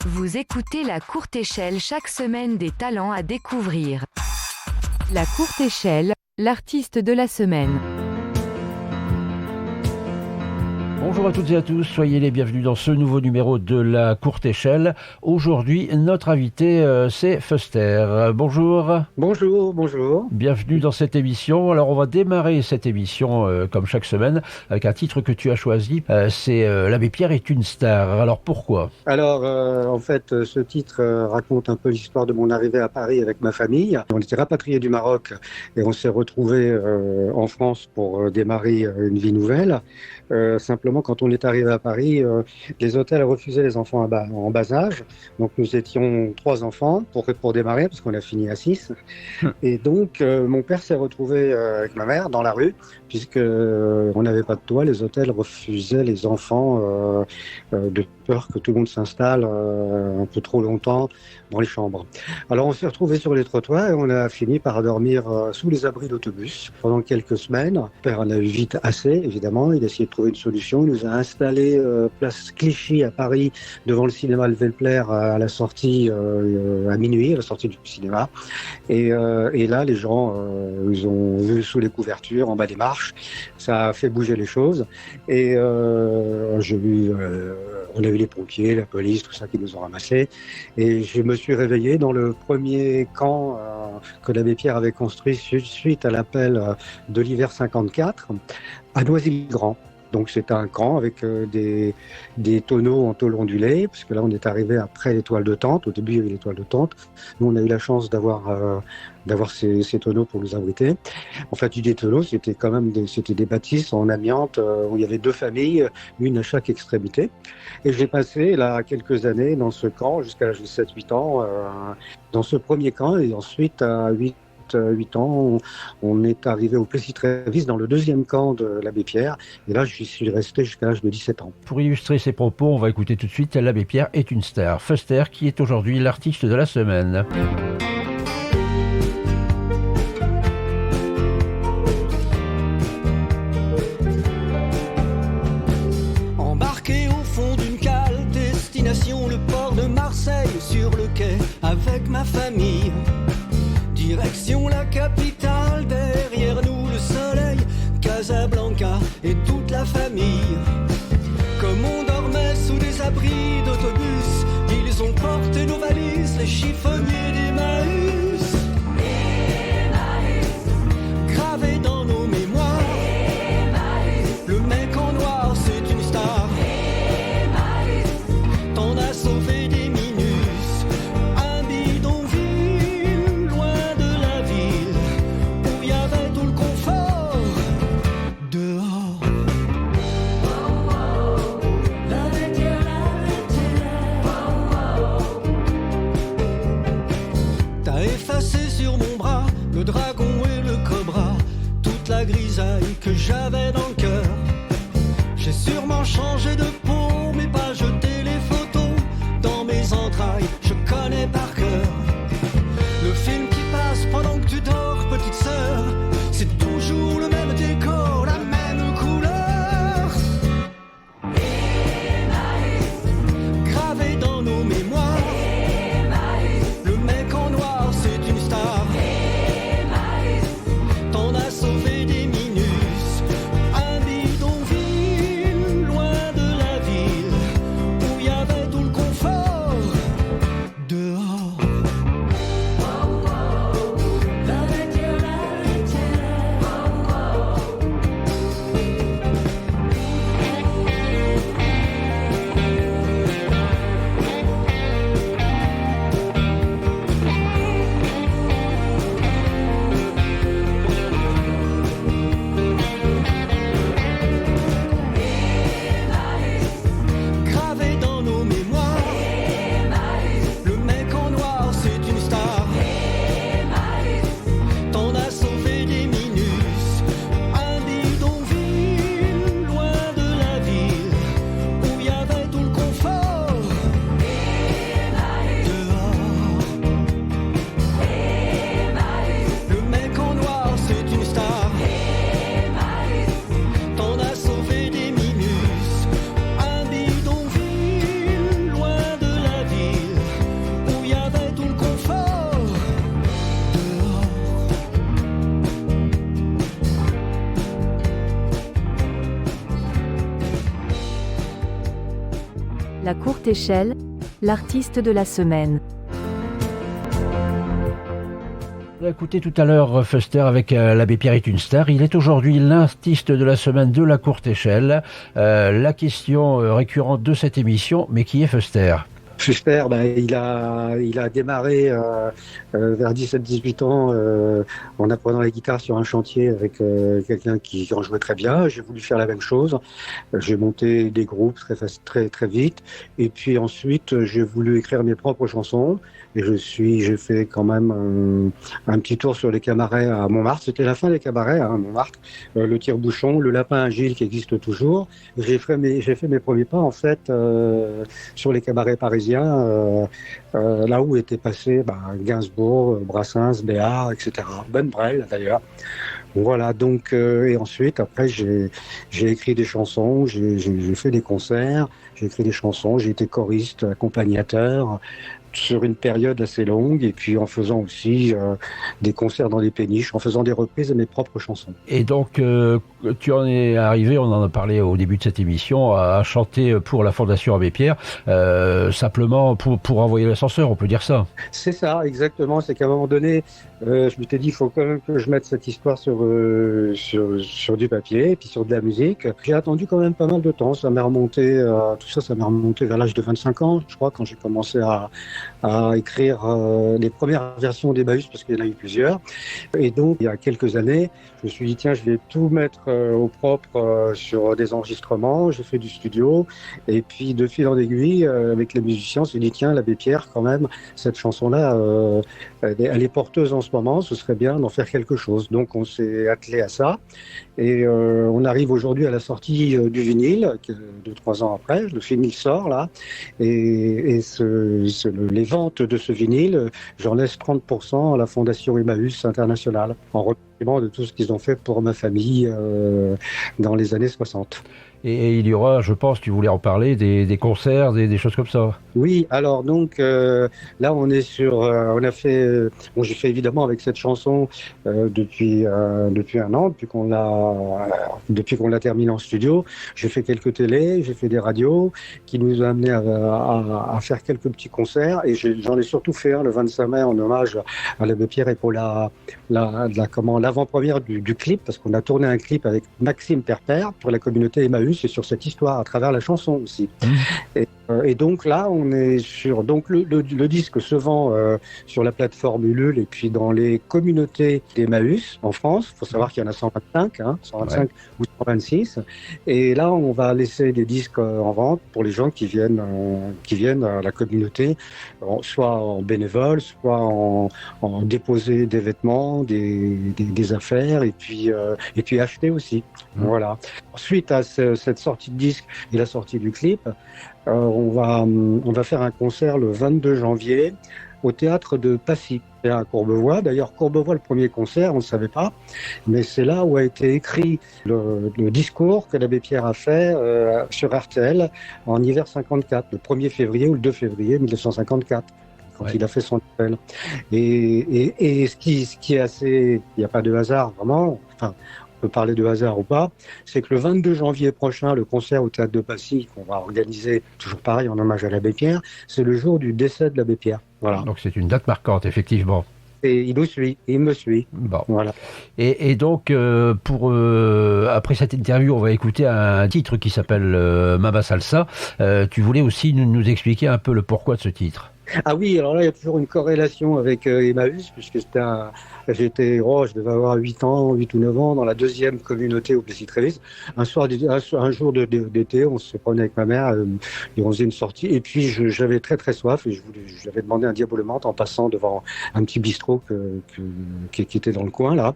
Vous écoutez La Courte Échelle, chaque semaine des talents à découvrir. La Courte Échelle, l'artiste de la semaine. Bonjour à toutes et à tous, soyez les bienvenus dans ce nouveau numéro de La Courte Échelle. Aujourd'hui, notre invité, c'est Fuster. Bonjour. Bonjour. Bienvenue dans cette émission. Alors, on va démarrer cette émission, comme chaque semaine, avec un titre que tu as choisi. C'est L'Abbé Pierre est une star. Alors, pourquoi ? Alors, en fait, ce titre raconte un peu l'histoire de mon arrivée à Paris avec ma famille. On était rapatriés du Maroc et on s'est retrouvés en France pour démarrer une vie nouvelle. Simplement, quand on est arrivé à Paris, les hôtels refusaient les enfants en bas âge. Donc, nous étions 3 enfants pour démarrer, parce qu'on a fini à 6. Et donc, mon père s'est retrouvé avec ma mère dans la rue, puisque on n'avait pas de toit. Les hôtels refusaient les enfants de peur que tout le monde s'installe un peu trop longtemps dans les chambres. Alors, on s'est retrouvés sur les trottoirs et on a fini par dormir sous les abris d'autobus pendant quelques semaines. Mon père en a eu vite assez, évidemment. Il a essayé de trouver une solution. Il nous a installés place Clichy à Paris, devant le cinéma Le Velplaire, à la sortie à minuit, à la sortie du cinéma. Et là, les gens ils ont vu sous les couvertures, en bas des marches. Ça a fait bouger les choses. Et on a eu les pompiers, la police, tout ça qui nous ont ramassés. Et je me suis réveillé dans le premier camp que l'abbé Pierre avait construit suite à l'appel de l'hiver 54 à Noisy-le-Grand. Donc c'est un camp avec des tonneaux en tôle ondulée, parce que là on est arrivé après les toiles de tente. Au début il y avait les toiles de tente. Nous on a eu la chance d'avoir ces tonneaux pour nous abriter. En fait, des tonneaux, c'était quand même des bâtisses en amiante où il y avait 2 familles, une à chaque extrémité. Et j'ai passé là quelques années dans ce camp jusqu'à l'âge de 7-8 ans, dans ce premier camp, et ensuite à 8 ans, on est arrivé au Plessis-Trévis dans le deuxième camp de l'abbé Pierre. Et là, j'y suis resté jusqu'à l'âge de 17 ans. Pour illustrer ses propos, on va écouter tout de suite L'Abbé Pierre est une star. Fuster, qui est aujourd'hui l'artiste de la semaine. Embarqué au fond d'une cale, destination le port de Marseille, sur le quai avec ma famille. Direction la capitale, derrière nous le soleil, Casablanca et toute la famille. Comme on dormait sous des abris d'autobus, ils ont porté nos valises, les chiffonniers d'Emmaüs. Gravés dans nos mémoires, le mec en noir c'est une star. T'en as sauvé des minus, un bidonville loin de la ville, où y avait tout le confort dehors. La courte échelle, l'artiste de la semaine. On a écouté tout à l'heure Fuster avec l'abbé Pierre est une star. Il est aujourd'hui l'artiste de la semaine de la courte échelle. La question récurrente de cette émission, mais qui est Fuster ? Fuster, il a démarré vers 17-18 ans en apprenant la guitare sur un chantier avec quelqu'un qui en jouait très bien. J'ai voulu faire la même chose. J'ai monté des groupes très vite. Et puis ensuite, j'ai voulu écrire mes propres chansons. Et j'ai fait quand même un petit tour sur les cabarets à Montmartre. C'était la fin des cabarets à Montmartre. Le tire-bouchon, le lapin agile qui existe toujours. J'ai fait mes premiers pas en fait sur les cabarets parisiens, là où étaient passés Gainsbourg, Brassens, Béard, etc. Ben Brel d'ailleurs. Voilà, donc et ensuite après j'ai écrit des chansons, j'ai fait des concerts, j'ai écrit des chansons, j'ai été choriste, accompagnateur sur une période assez longue, et puis en faisant aussi des concerts dans des péniches, en faisant des reprises de mes propres chansons. Et donc, tu en es arrivé, on en a parlé au début de cette émission, à chanter pour la Fondation Abbé Pierre, simplement pour envoyer l'ascenseur, on peut dire ça. C'est ça, exactement. C'est qu'à un moment donné, je m'étais dit, il faut quand même que je mette cette histoire sur du papier, et puis sur de la musique. J'ai attendu quand même pas mal de temps. Ça m'est remonté, ça m'est remonté vers l'âge de 25 ans, je crois, quand j'ai commencé à écrire les premières versions d'Emmaüs, parce qu'il y en a eu plusieurs. Et donc, il y a quelques années, je me suis dit, tiens, je vais tout mettre au propre sur des enregistrements. J'ai fait du studio. Et puis, de fil en aiguille, avec les musiciens, on s'est dit, tiens, l'abbé Pierre, quand même, cette chanson-là, elle est porteuse en ce moment. Ce serait bien d'en faire quelque chose. Donc, on s'est attelé à ça. Et on arrive aujourd'hui à la sortie du vinyle, 2-3 ans après. Le vinyle sort, là. Et les ventes de ce vinyle, j'en laisse 30% à la Fondation Emmaüs International, en remerciement de tout ce qu'ils ont fait pour ma famille dans les années 60. Et il y aura, je pense, tu voulais en parler, des concerts, des choses comme ça. Oui, alors donc là on est sur, on a fait, j'ai fait évidemment avec cette chanson depuis un an, depuis qu'on l'a terminé en studio. J'ai fait quelques télés, j'ai fait des radios qui nous ont amené à faire quelques petits concerts, et j'en ai surtout fait un le 25 mai en hommage à l'abbé Pierre et pour l'avant-première du clip, parce qu'on a tourné un clip avec Maxime Perper pour la communauté Emmaüs, et sur cette histoire à travers la chanson aussi. Et donc là, on est sur le disque se vend sur la plateforme Ulule et puis dans les communautés d'Emmaüs en France. Il faut savoir qu'il y en a 125, 125 ou 126. Et là, on va laisser des disques en vente pour les gens qui viennent à la communauté, soit en bénévole, soit en déposer des vêtements, des affaires, et puis acheter aussi. Voilà. Suite à cette sortie de disque et la sortie du clip, on va faire un concert le 22 janvier au théâtre de Passy, à Courbevoie. D'ailleurs, Courbevoie, le premier concert, on ne savait pas, mais c'est là où a été écrit le discours que l'abbé Pierre a fait sur RTL en hiver 54, le 1er février ou le 2 février 1954. Quand il a fait son appel. Et ce qui est assez, il n'y a pas de hasard vraiment, enfin, on peut parler de hasard ou pas, c'est que le 22 janvier prochain, le concert au Théâtre de Passy, qu'on va organiser, toujours pareil, en hommage à l'abbé Pierre, c'est le jour du décès de l'abbé Pierre. Voilà. Donc c'est une date marquante, effectivement. Et il me suit. Bon. Voilà. Et donc, après cette interview, on va écouter un titre qui s'appelle Mama Salsa. Tu voulais aussi nous expliquer un peu le pourquoi de ce titre. Ah oui, alors là, il y a toujours une corrélation avec Emmaüs, puisque je devais avoir 8 ou 9 ans, dans la deuxième communauté au Plessis-Trévis. Un jour d'été, on se promenait avec ma mère, et on faisait une sortie, et puis j'avais très très soif, et je lui avais demandé un diabolement en passant devant un petit bistrot qui était dans le coin, là.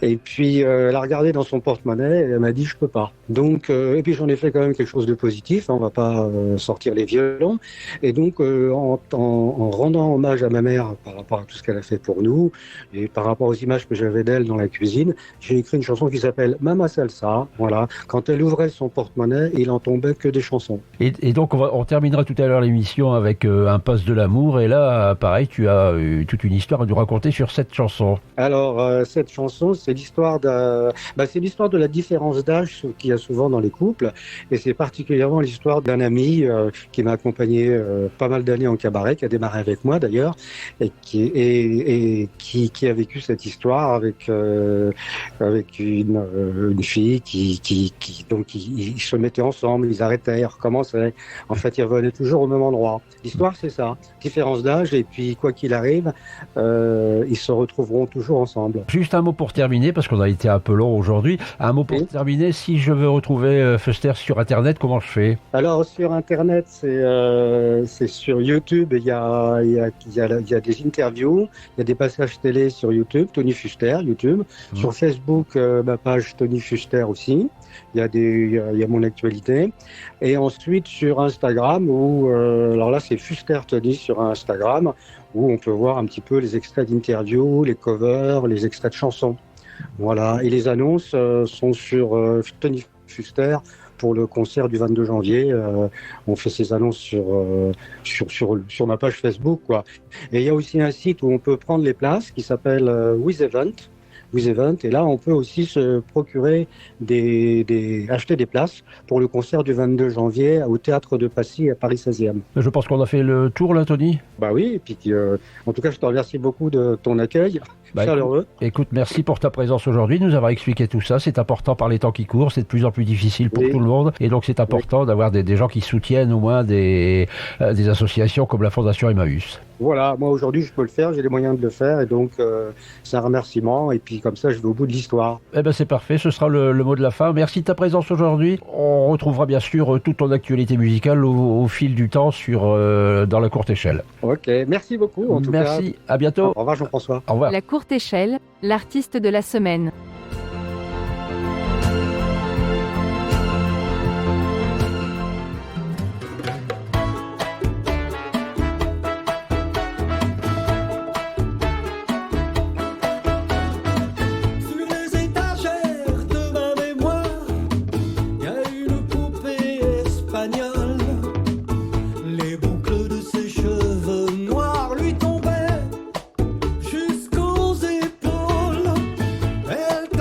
Et puis, elle a regardé dans son porte-monnaie, et elle m'a dit, je peux pas. Donc, et puis j'en ai fait quand même quelque chose de positif, on va pas sortir les violons. Et donc, en en rendant hommage à ma mère par rapport à tout ce qu'elle a fait pour nous et par rapport aux images que j'avais d'elle dans la cuisine, j'ai écrit une chanson qui s'appelle Mama Salsa. Voilà. Quand elle ouvrait son porte-monnaie, il en tombait que des chansons. Et donc, on terminera tout à l'heure l'émission avec un passe de l'amour. Et là, pareil, tu as toute une histoire à nous raconter sur cette chanson. Alors, cette chanson, c'est l'histoire c'est l'histoire de la différence d'âge qu'il y a souvent dans les couples. Et c'est particulièrement l'histoire d'un ami qui m'a accompagné pas mal d'années en cabaret, qui a démarré avec moi d'ailleurs, et qui a vécu cette histoire avec une fille qui donc ils se mettaient ensemble, ils arrêtaient, ils recommençaient. En fait, ils revenaient toujours au même endroit. L'histoire, c'est ça, différence d'âge, et puis quoi qu'il arrive, ils se retrouveront toujours ensemble. Juste un mot pour terminer, parce qu'on a été un peu long aujourd'hui. Un mot pour terminer, si je veux retrouver Foster sur Internet, comment je fais? Alors sur Internet, c'est sur YouTube, il y a des interviews, il y a des passages télé sur YouTube, Tony Fuster, YouTube. Sur Facebook, ma page Tony Fuster aussi. Il y a mon actualité. Et ensuite sur Instagram, alors là c'est Fuster Tony sur Instagram, où on peut voir un petit peu les extraits d'interviews, les covers, les extraits de chansons. Voilà. Et les annonces sont sur Tony Fuster. Pour le concert du 22 janvier, on fait ces annonces sur ma page Facebook, quoi. Et il y a aussi un site où on peut prendre les places qui s'appelle With Event, et là on peut aussi se procurer acheter des places pour le concert du 22 janvier au Théâtre de Passy à Paris 16e. Je pense qu'on a fait le tour là, Tony. Bah oui, et puis en tout cas je te remercie beaucoup de ton accueil. Chaleureux. Écoute, merci pour ta présence aujourd'hui, nous avoir expliqué tout ça. C'est important par les temps qui courent, c'est de plus en plus difficile pour tout le monde, et donc c'est important d'avoir des gens qui soutiennent au moins des associations comme la Fondation Emmaüs. Voilà, moi aujourd'hui je peux le faire, j'ai les moyens de le faire, et donc c'est un remerciement, et puis comme ça je vais au bout de l'histoire. Eh ben c'est parfait, ce sera le mot de la fin. Merci de ta présence aujourd'hui. On retrouvera bien sûr toute ton actualité musicale au fil du temps dans la courte échelle. Ok, merci beaucoup en tout cas. Merci, à bientôt. Au revoir Jean-François. Au revoir. La courte échelle, l'artiste de la semaine. Elle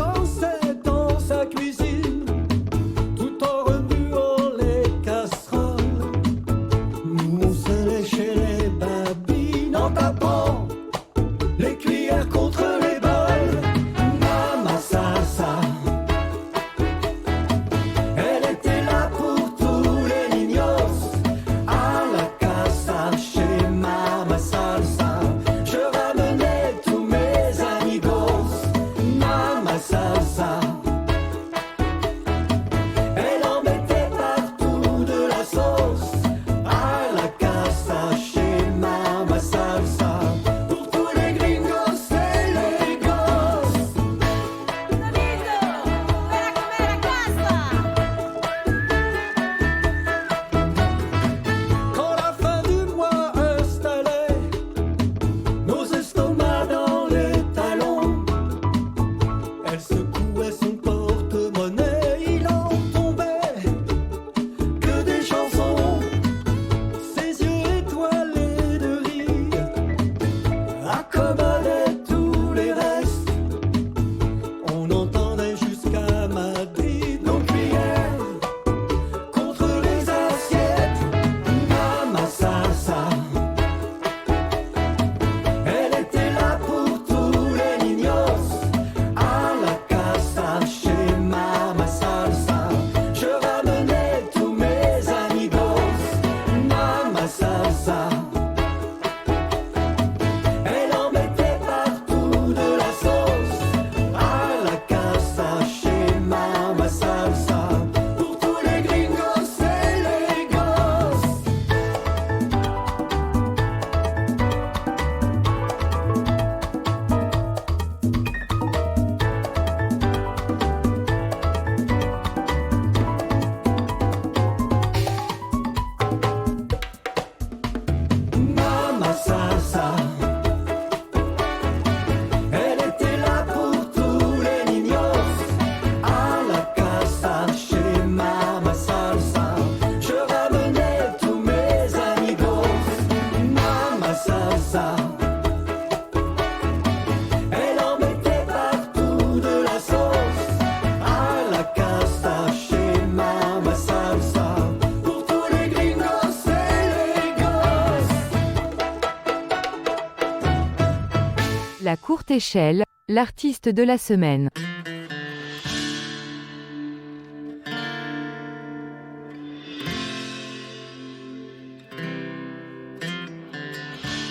La courte échelle, l'artiste de la semaine.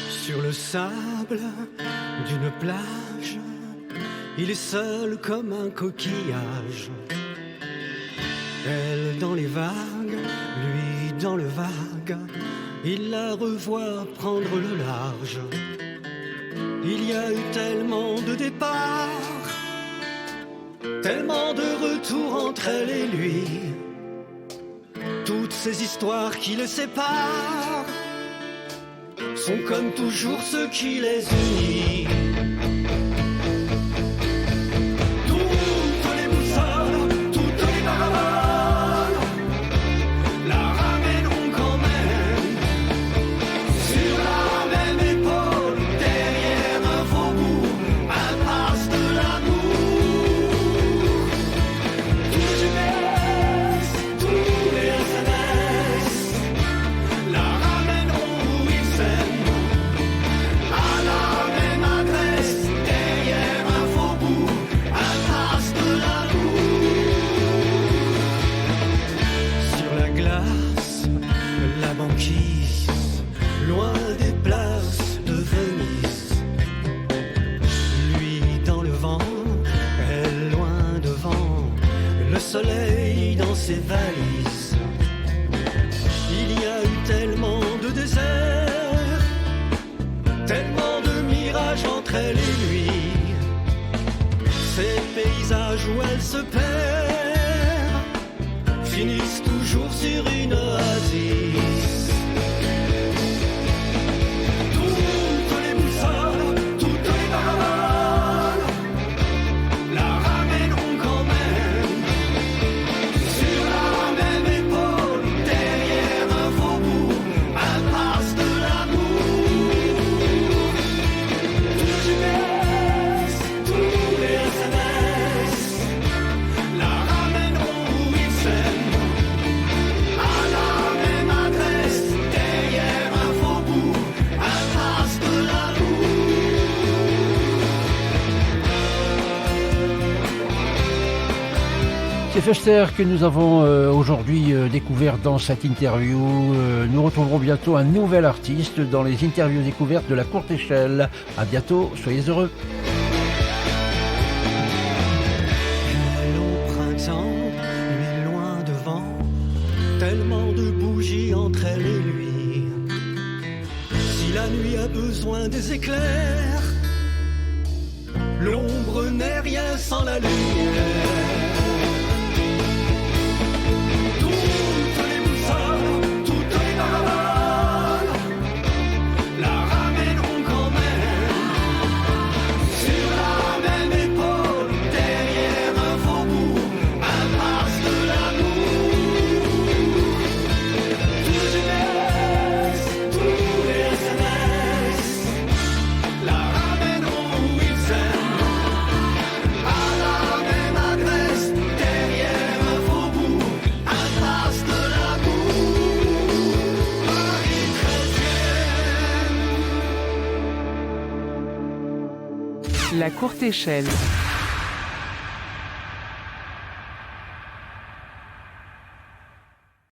Sur le sable d'une plage, il est seul comme un coquillage. Elle dans les vagues, lui dans le vague, il la revoit prendre le large. Il y a eu tellement de départs, tellement de retours entre elle et lui. Toutes ces histoires qui les séparent sont comme toujours ce qui les unit. Toutes les boussoles, toutes les paroles la ramèneront quand même sur la même épaule, derrière un faubourg, impasse de l'amour. Tous les GPS, tous les SMS la ramèneront où ils s'aiment, à la même adresse, derrière un faubourg, impasse de l'amour. Sur la glace, la banquise, loin des places de Venise. Lui dans le vent, elle loin devant, le soleil dans ses valises. Il y a eu tellement de déserts, tellement de mirages entre elle et lui. Ces paysages où elle se perd finissent toujours sur une oasis. Toutes les boussoles, toutes les paroles la ramèneront quand même sur la même épaule, derrière un faubourg, impasse de l'amour. Tous les GPS, tous les SMS la ramèneront où ils s'aiment, à la même adresse, derrière un faubourg, impasse de l'amour. C'est Fester que nous avons aujourd'hui découvert dans cette interview. Nous retrouverons bientôt un nouvel artiste dans les interviews découvertes de la courte échelle. À bientôt, soyez heureux. Elle au printemps, lui loin devant, tellement de bougies entre elle et lui. Si la nuit a besoin des éclairs, l'ombre n'est rien sans la lumière. Toutes les boussoles, toutes les paroles la ramèneront quand même sur la même épaule, derrière un faubourg, impasse de l'amour. Tous les GPS, tous les SMS la ramèneront où ils s'aiment, à la même adresse, derrière un faubourg, impasse de l'amour. Paris 13e. La courte échelle.